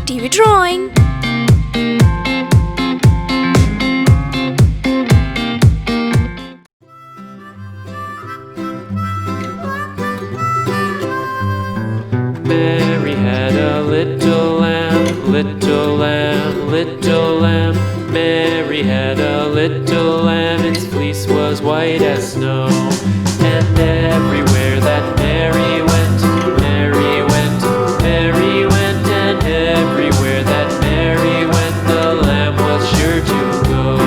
TV Drawing. Mary had a little lamb, little lamb, little lamb. Mary had a little lamb, its fleece was white as snow. And everywhere that Mary went, Mary went, Mary went. And everywhere that Mary went, the lamb was sure to go.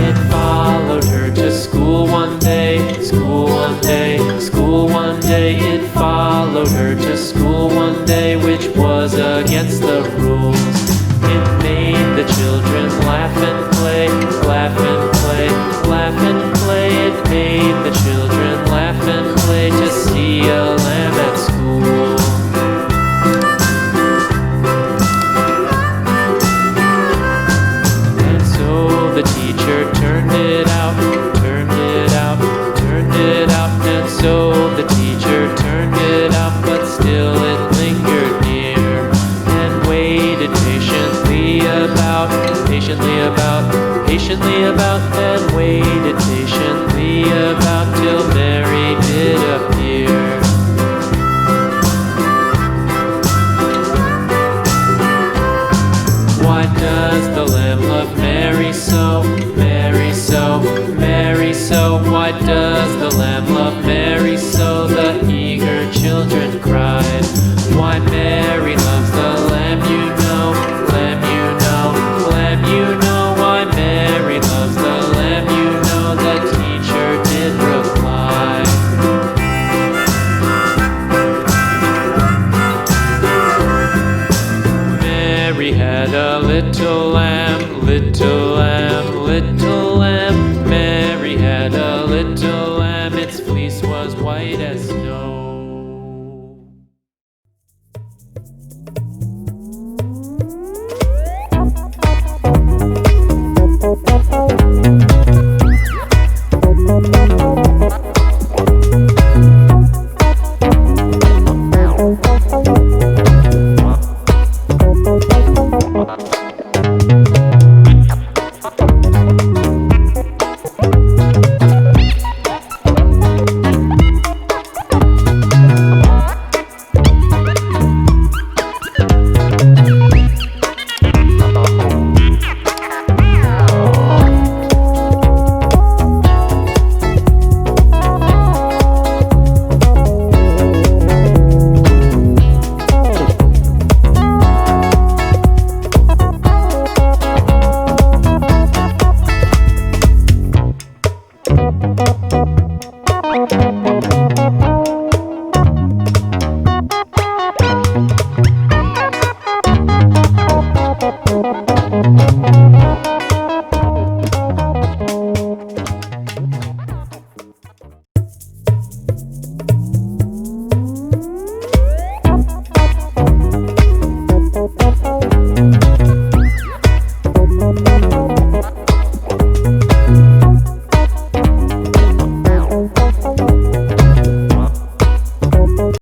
It followed her to school one day, school one day, school one day. It followed her to school one day, which was against the rules. It made the children laugh and play, laugh and play, laugh and play. It made the children laugh and play to see a lamb at school. And so the teacher turned it out, turned it out, turned it out. And so the teacher turned it out, but still it lingered near and waited patiently about, patiently about, patiently about, and waited patiently about till Mary did appear. Why does the lamb love Mary so, Mary so, Mary so? Why does the lamb love Mary so? The eager children cried. Why Mary loves the lamb, you know, lamb, you know, lamb, you know. Why Mary loves the lamb, you know, the teacher did reply. Mary had a little lamb, little